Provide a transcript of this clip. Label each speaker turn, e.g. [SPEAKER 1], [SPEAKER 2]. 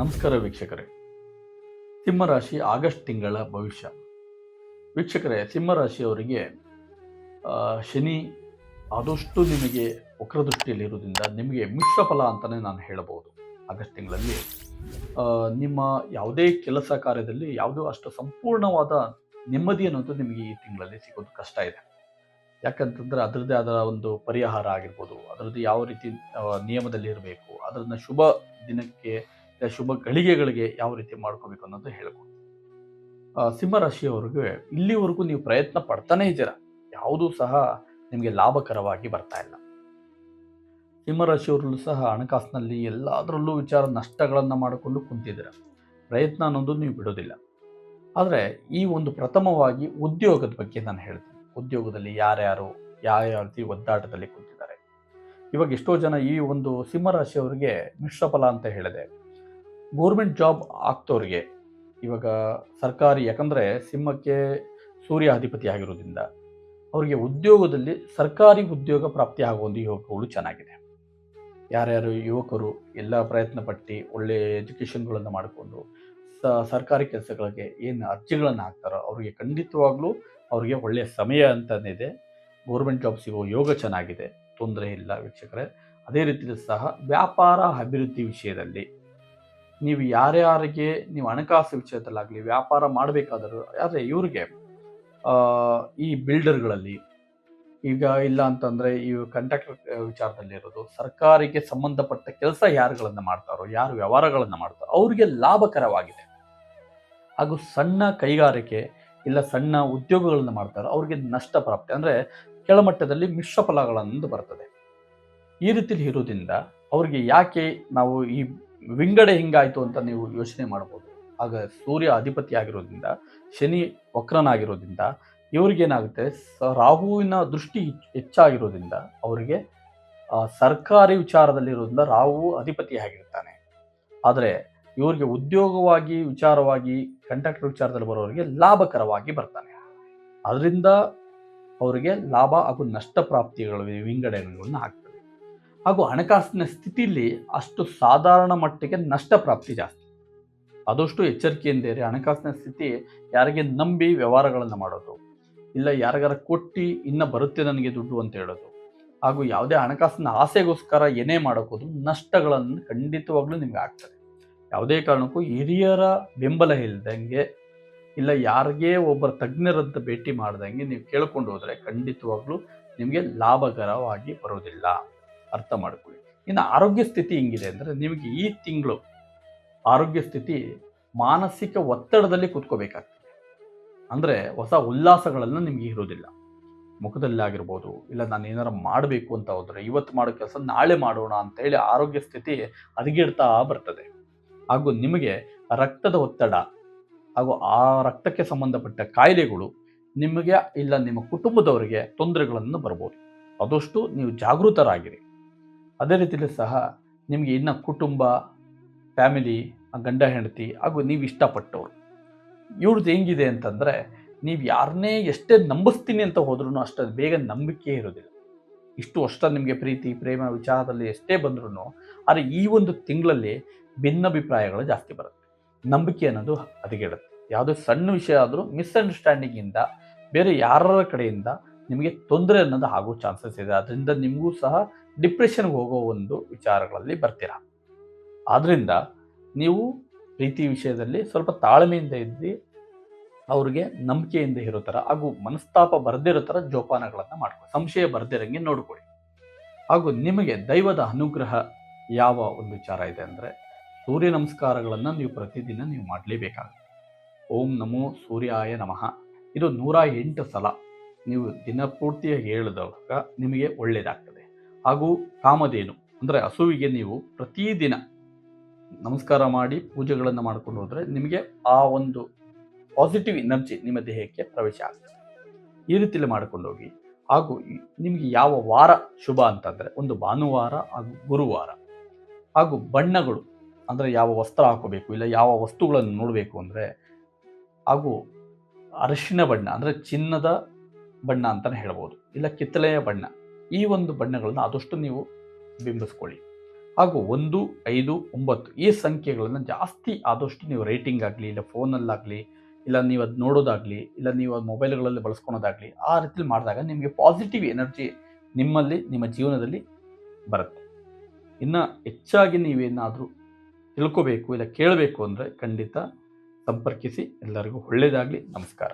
[SPEAKER 1] ನಮಸ್ಕಾರ ವೀಕ್ಷಕರೇ. ಸಿಂಹರಾಶಿ ಆಗಸ್ಟ್ ತಿಂಗಳ ಭವಿಷ್ಯ. ವೀಕ್ಷಕರೇ, ಸಿಂಹರಾಶಿಯವರಿಗೆ ಶನಿ ಆದಷ್ಟು ನಿಮಗೆ ವಕ್ರದೃಷ್ಟಿಯಲ್ಲಿರುವುದರಿಂದ ನಿಮಗೆ ಮಿಶ್ರ ಫಲ ಅಂತಲೇ ನಾನು ಹೇಳಬಹುದು. ಆಗಸ್ಟ್ ತಿಂಗಳಲ್ಲಿ ನಿಮ್ಮ ಯಾವುದೇ ಕೆಲಸ ಕಾರ್ಯದಲ್ಲಿ ಯಾವುದೋ ಅಷ್ಟು ಸಂಪೂರ್ಣವಾದ ನೆಮ್ಮದಿ ಅನ್ನೋದು ನಿಮಗೆ ಈ ತಿಂಗಳಲ್ಲಿ ಸಿಗೋದು ಕಷ್ಟ ಇದೆ. ಯಾಕಂತಂದರೆ ಅದರದ್ದೇ ಆದ ಒಂದು ಪರಿಹಾರ ಆಗಿರ್ಬೋದು, ಅದರದ್ದು ಯಾವ ರೀತಿ ನಿಯಮದಲ್ಲಿ ಇರಬೇಕು, ಅದನ್ನು ಶುಭ ದಿನಕ್ಕೆ ಶುಭ ಗಳಿಗೆಗಳಿಗೆ ಯಾವ ರೀತಿ ಮಾಡ್ಕೋಬೇಕು ಅನ್ನೋದು ಹೇಳ್ಬೋದು. ಸಿಂಹರಾಶಿಯವರಿಗೆ ಇಲ್ಲಿವರೆಗೂ ನೀವು ಪ್ರಯತ್ನ ಪಡ್ತಾನೇ ಇದ್ದೀರಾ, ಯಾವುದೂ ಸಹ ನಿಮಗೆ ಲಾಭಕರವಾಗಿ ಬರ್ತಾ ಇಲ್ಲ. ಸಿಂಹರಾಶಿಯವರಲ್ಲೂ ಸಹ ಹಣಕಾಸಿನಲ್ಲಿ ಎಲ್ಲದರಲ್ಲೂ ವಿಚಾರ ನಷ್ಟಗಳನ್ನು ಮಾಡಿಕೊಂಡು ಕುಂತಿದ್ದೀರಾ. ಪ್ರಯತ್ನ ಅನ್ನೋದು ನೀವು ಬಿಡೋದಿಲ್ಲ. ಆದರೆ ಈ ಒಂದು ಪ್ರಥಮವಾಗಿ ಉದ್ಯೋಗದ ಬಗ್ಗೆ ನಾನು ಹೇಳ್ತೀನಿ. ಉದ್ಯೋಗದಲ್ಲಿ ಯಾರ್ಯಾರು ಯಾವ ರೀತಿ ಒದ್ದಾಟದಲ್ಲಿ ಕುಂತಿದ್ದಾರೆ. ಇವಾಗ ಎಷ್ಟೋ ಜನ ಈ ಒಂದು ಸಿಂಹರಾಶಿಯವರಿಗೆ ಮಿಶ್ರ ಫಲ ಅಂತ ಹೇಳಿದೆ. ಗೌರ್ಮೆಂಟ್ ಜಾಬ್ ಆಗ್ತವ್ರಿಗೆ ಇವಾಗ ಸರ್ಕಾರಿ, ಯಾಕಂದರೆ ಸಿಂಹಕ್ಕೆ ಸೂರ್ಯ ಅಧಿಪತಿ ಆಗಿರೋದ್ರಿಂದ ಅವರಿಗೆ ಉದ್ಯೋಗದಲ್ಲಿ ಸರ್ಕಾರಿ ಉದ್ಯೋಗ ಪ್ರಾಪ್ತಿ ಆಗುವ ಒಂದು ಯೋಗಗಳು ಚೆನ್ನಾಗಿದೆ. ಯಾರ್ಯಾರು ಯುವಕರು ಎಲ್ಲ ಪ್ರಯತ್ನ ಪಟ್ಟು ಒಳ್ಳೆಯ ಎಜುಕೇಷನ್ಗಳನ್ನು ಮಾಡಿಕೊಂಡು ಸರ್ಕಾರಿ ಕೆಲಸಗಳಿಗೆ ಏನು ಅರ್ಜಿಗಳನ್ನು ಹಾಕ್ತಾರೋ ಅವರಿಗೆ ಖಂಡಿತವಾಗ್ಲೂ ಅವರಿಗೆ ಒಳ್ಳೆಯ ಸಮಯ ಅಂತನಿದೆ. ಗೌರ್ಮೆಂಟ್ ಜಾಬ್ ಸಿಗೋ ಯೋಗ ಚೆನ್ನಾಗಿದೆ, ತೊಂದರೆ ಇಲ್ಲ ವೀಕ್ಷಕರೇ. ಅದೇ ರೀತಿಯಲ್ಲಿ ಸಹ ವ್ಯಾಪಾರ ಅಭಿವೃದ್ಧಿ ವಿಷಯದಲ್ಲಿ ನೀವು ಯಾರ್ಯಾರಿಗೆ ನೀವು ಹಣಕಾಸು ವಿಷಯದಲ್ಲಾಗಲಿ ವ್ಯಾಪಾರ ಮಾಡಬೇಕಾದರೂ, ಆದರೆ ಇವರಿಗೆ ಈ ಬಿಲ್ಡರ್ಗಳಲ್ಲಿ ಈಗ ಇಲ್ಲ ಅಂತಂದರೆ ಈ ಕಾಂಟ್ರಾಕ್ಟರ್ ವಿಚಾರದಲ್ಲಿರೋದು, ಸರ್ಕಾರಿಗೆ ಸಂಬಂಧಪಟ್ಟ ಕೆಲಸ ಯಾರುಗಳನ್ನು ಮಾಡ್ತಾರೋ, ಯಾರು ವ್ಯವಹಾರಗಳನ್ನು ಮಾಡ್ತಾರೋ ಅವರಿಗೆ ಲಾಭಕರವಾಗಿದೆ. ಹಾಗೂ ಸಣ್ಣ ಕೈಗಾರಿಕೆ ಇಲ್ಲ ಸಣ್ಣ ಉದ್ಯೋಗಗಳನ್ನು ಮಾಡ್ತಾರೋ ಅವ್ರಿಗೆ ನಷ್ಟ ಪ್ರಾಪ್ತಿ, ಅಂದರೆ ಕೆಳಮಟ್ಟದಲ್ಲಿ ಮಿಶ್ರ ಫಲಗಳನ್ನು ಬರ್ತದೆ. ಈ ರೀತಿಯಲ್ಲಿ ಇರೋದ್ರಿಂದ ಅವ್ರಿಗೆ ಯಾಕೆ ನಾವು ಈ ವಿಂಗಡೆ ಹಿಂಗಾಯಿತು ಅಂತ ನೀವು ಯೋಚನೆ ಮಾಡ್ಬೋದು. ಆಗ ಸೂರ್ಯ ಅಧಿಪತಿ ಆಗಿರೋದ್ರಿಂದ, ಶನಿ ವಕ್ರನಾಗಿರೋದ್ರಿಂದ ಇವ್ರಿಗೇನಾಗುತ್ತೆ, ರಾಹುವಿನ ದೃಷ್ಟಿ ಹೆಚ್ಚಾಗಿರೋದ್ರಿಂದ ಅವರಿಗೆ ಸರ್ಕಾರಿ ವಿಚಾರದಲ್ಲಿರೋದ್ರಿಂದ ರಾಹು ಅಧಿಪತಿ ಆಗಿರ್ತಾನೆ. ಆದರೆ ಇವರಿಗೆ ಉದ್ಯೋಗವಾಗಿ ವಿಚಾರವಾಗಿ ಕಾಂಟ್ರಾಕ್ಟರ್ ವಿಚಾರದಲ್ಲಿ ಬರೋರಿಗೆ ಲಾಭಕರವಾಗಿ ಬರ್ತಾನೆ. ಅದರಿಂದ ಅವರಿಗೆ ಲಾಭ ಹಾಗೂ ನಷ್ಟ ಪ್ರಾಪ್ತಿಗಳು ವಿಂಗಡಣೆಗಳನ್ನು ಆಗ್ತವೆ. ಹಾಗೂ ಹಣಕಾಸಿನ ಸ್ಥಿತಿಯಲ್ಲಿ ಅಷ್ಟು ಸಾಧಾರಣ ಮಟ್ಟಿಗೆ ನಷ್ಟ ಪ್ರಾಪ್ತಿ ಜಾಸ್ತಿ. ಆದಷ್ಟು ಎಚ್ಚರಿಕೆಯಿಂದೇರಿ. ಹಣಕಾಸಿನ ಸ್ಥಿತಿ ಯಾರಿಗೆ ನಂಬಿ ವ್ಯವಹಾರಗಳನ್ನು ಮಾಡೋದು, ಇಲ್ಲ ಯಾರಿಗಾರ ಕೊಟ್ಟು ಇನ್ನು ಬರುತ್ತೆ ನನಗೆ ದುಡ್ಡು ಅಂತ ಹೇಳೋದು, ಹಾಗೂ ಯಾವುದೇ ಹಣಕಾಸಿನ ಆಸೆಗೋಸ್ಕರ ಏನೇ ಮಾಡೋಕೋದು ನಷ್ಟಗಳನ್ನು ಖಂಡಿತವಾಗ್ಲೂ ನಿಮ್ಗೆ ಆಗ್ತದೆ. ಯಾವುದೇ ಕಾರಣಕ್ಕೂ ಹಿರಿಯರ ಬೆಂಬಲ ಇಲ್ಲದಂಗೆ ಇಲ್ಲ ಯಾರಿಗೇ ಒಬ್ಬರ ತಜ್ಞರಂತ ಭೇಟಿ ಮಾಡ್ದಂಗೆ ನೀವು ಕೇಳ್ಕೊಂಡು ಹೋದರೆ ಖಂಡಿತವಾಗ್ಲೂ ನಿಮಗೆ ಲಾಭಕರವಾಗಿ ಬರೋದಿಲ್ಲ. ಅರ್ಥ ಮಾಡ್ಕೊಳ್ಳಿ. ಇನ್ನು ಆರೋಗ್ಯ ಸ್ಥಿತಿ ಹಿಂಗಿದೆ ಅಂದರೆ, ನಿಮಗೆ ಈ ತಿಂಗಳು ಆರೋಗ್ಯ ಸ್ಥಿತಿ ಮಾನಸಿಕ ಒತ್ತಡದಲ್ಲಿ ಕೂತ್ಕೋಬೇಕಾಗ್ತದೆ. ಅಂದರೆ ಹೊಸ ಉಲ್ಲಾಸಗಳನ್ನು ನಿಮಗೆ ಇರೋದಿಲ್ಲ. ಮುಖದಲ್ಲಾಗಿರ್ಬೋದು, ಇಲ್ಲ ನಾನು ಏನಾರು ಮಾಡಬೇಕು ಅಂತ ಹೋದರೆ ಇವತ್ತು ಮಾಡೋ ಕೆಲಸ ನಾಳೆ ಮಾಡೋಣ ಅಂತೇಳಿ ಆರೋಗ್ಯ ಸ್ಥಿತಿ ಹದಗೆಡ್ತಾ ಬರ್ತದೆ. ಹಾಗೂ ನಿಮಗೆ ರಕ್ತದ ಒತ್ತಡ ಹಾಗೂ ಆ ರಕ್ತಕ್ಕೆ ಸಂಬಂಧಪಟ್ಟ ಕಾಯಿಲೆಗಳು ನಿಮಗೆ ಇಲ್ಲ ನಿಮ್ಮ ಕುಟುಂಬದವರಿಗೆ ತೊಂದರೆಗಳನ್ನು ಬರ್ಬೋದು. ಆದಷ್ಟು ನೀವು ಜಾಗೃತರಾಗಿರಿ. ಅದೇ ರೀತಿಯಲ್ಲಿ ಸಹ ನಿಮಗೆ ಇನ್ನು ಕುಟುಂಬ, ಫ್ಯಾಮಿಲಿ, ಗಂಡ ಹೆಂಡತಿ ಹಾಗೂ ನೀವು ಇಷ್ಟಪಟ್ಟವರು ಇವ್ರದ್ದು ಹೆಂಗಿದೆ ಅಂತಂದರೆ, ನೀವು ಯಾರನ್ನೇ ಎಷ್ಟೇ ನಂಬಿಸ್ತೀನಿ ಅಂತ ಹೋದ್ರೂ ಅಷ್ಟು ಬೇಗ ನಂಬಿಕೆ ಇರೋದಿಲ್ಲ. ಇಷ್ಟು ವರ್ಷ ನಿಮಗೆ ಪ್ರೀತಿ ಪ್ರೇಮ ವಿಚಾರದಲ್ಲಿ ಎಷ್ಟೇ ಬಂದ್ರೂ ಆದರೆ ಈ ಒಂದು ತಿಂಗಳಲ್ಲಿ ಭಿನ್ನಾಭಿಪ್ರಾಯಗಳು ಜಾಸ್ತಿ ಬರುತ್ತೆ. ನಂಬಿಕೆ ಅನ್ನೋದು ಹದಗೆಡುತ್ತೆ. ಯಾವುದೇ ಸಣ್ಣ ವಿಷಯ ಆದರೂ ಮಿಸ್ಅಂಡರ್ಸ್ಟ್ಯಾಂಡಿಂಗಿಂದ ಬೇರೆ ಯಾರ ಕಡೆಯಿಂದ ನಿಮಗೆ ತೊಂದರೆ ಅನ್ನೋದು ಆಗೋ ಚಾನ್ಸಸ್ ಇದೆ. ಅದರಿಂದ ನಿಮಗೂ ಸಹ ಡಿಪ್ರೆಷನ್ಗೆ ಹೋಗೋ ಒಂದು ವಿಚಾರಗಳಲ್ಲಿ ಬರ್ತೀರ. ಆದ್ದರಿಂದ ನೀವು ಪ್ರೀತಿ ವಿಷಯದಲ್ಲಿ ಸ್ವಲ್ಪ ತಾಳ್ಮೆಯಿಂದ ಇದ್ದು ಅವ್ರಿಗೆ ನಂಬಿಕೆಯಿಂದ ಇರೋ ಥರ ಹಾಗೂ ಮನಸ್ತಾಪ ಬರದಿರೋ ಥರ ಜೋಪಾನಗಳನ್ನು ಮಾಡ್ಕೊಳ್ಳಿ. ಸಂಶಯ ಬರ್ದಿರಂಗೆ ನೋಡ್ಕೊಳ್ಳಿ. ಹಾಗೂ ನಿಮಗೆ ದೈವದ ಅನುಗ್ರಹ ಯಾವ ಒಂದು ವಿಚಾರ ಇದೆ ಅಂದರೆ, ಸೂರ್ಯ ನಮಸ್ಕಾರಗಳನ್ನು ನೀವು ಪ್ರತಿದಿನ ನೀವು ಮಾಡಲೇಬೇಕಾಗುತ್ತೆ. ಓಂ ನಮೋ ಸೂರ್ಯಾಯ ನಮಃ ಇದು 108 ಸಲ ನೀವು ದಿನಪೂರ್ತಿಯಾಗಿ ಹೇಳಿದಾಗ ನಿಮಗೆ ಒಳ್ಳೆಯದಾಗ್ತದೆ. ಹಾಗೂ ಕಾಮಧೇನು ಅಂದರೆ ಹಸುವಿಗೆ ನೀವು ಪ್ರತಿದಿನ ನಮಸ್ಕಾರ ಮಾಡಿ ಪೂಜೆಗಳನ್ನು ಮಾಡ್ಕೊಂಡು ಹೋದರೆ ನಿಮಗೆ ಆ ಒಂದು ಪಾಸಿಟಿವ್ ಎನರ್ಜಿ ನಿಮ್ಮ ದೇಹಕ್ಕೆ ಪ್ರವೇಶ ಆಗ್ತದೆ. ಈ ರೀತಿಯಲ್ಲಿ ಮಾಡ್ಕೊಂಡು ಹೋಗಿ. ಹಾಗೂ ನಿಮಗೆ ಯಾವ ವಾರ ಶುಭ ಅಂತಂದರೆ, ಒಂದು ಭಾನುವಾರ ಹಾಗೂ ಗುರುವಾರ. ಹಾಗೂ ಬಣ್ಣಗಳು ಅಂದರೆ ಯಾವ ವಸ್ತ್ರ ಹಾಕೋಬೇಕು ಇಲ್ಲ ಯಾವ ವಸ್ತುಗಳನ್ನು ನೋಡಬೇಕು ಅಂದರೆ, ಹಾಗೂ ಅರಿಶಿನ ಬಣ್ಣ ಅಂದರೆ ಚಿನ್ನದ ಬಣ್ಣ ಅಂತಲೇ ಹೇಳ್ಬೋದು, ಇಲ್ಲ ಕಿತ್ತಳೆಯ ಬಣ್ಣ, ಈ ಒಂದು ಬಣ್ಣಗಳನ್ನ ಆದಷ್ಟು ನೀವು ಬಿಂಬಿಸ್ಕೊಳ್ಳಿ. ಹಾಗೂ 1, 5, 9 ಈ ಸಂಖ್ಯೆಗಳನ್ನು ಜಾಸ್ತಿ ಆದಷ್ಟು ನೀವು ರೇಟಿಂಗ್ ಆಗಲಿ, ಇಲ್ಲ ಫೋನಲ್ಲಾಗಲಿ, ಇಲ್ಲ ನೀವು ಅದು ನೋಡೋದಾಗಲಿ, ಇಲ್ಲ ನೀವು ಅದು ಮೊಬೈಲ್ಗಳಲ್ಲಿ ಬಳಸ್ಕೊಳೋದಾಗಲಿ, ಆ ರೀತಿಲಿ ಮಾಡಿದಾಗ ನಿಮಗೆ ಪಾಸಿಟಿವ್ ಎನರ್ಜಿ ನಿಮ್ಮಲ್ಲಿ, ನಿಮ್ಮ ಜೀವನದಲ್ಲಿ ಬರುತ್ತೆ. ಇನ್ನು ಹೆಚ್ಚಾಗಿ ನೀವೇನಾದರೂ ತಿಳ್ಕೋಬೇಕು ಇಲ್ಲ ಕೇಳಬೇಕು ಅಂದರೆ ಖಂಡಿತ ಸಂಪರ್ಕಿಸಿ. ಎಲ್ಲರಿಗೂ ಒಳ್ಳೆಯದಾಗಲಿ. ನಮಸ್ಕಾರ.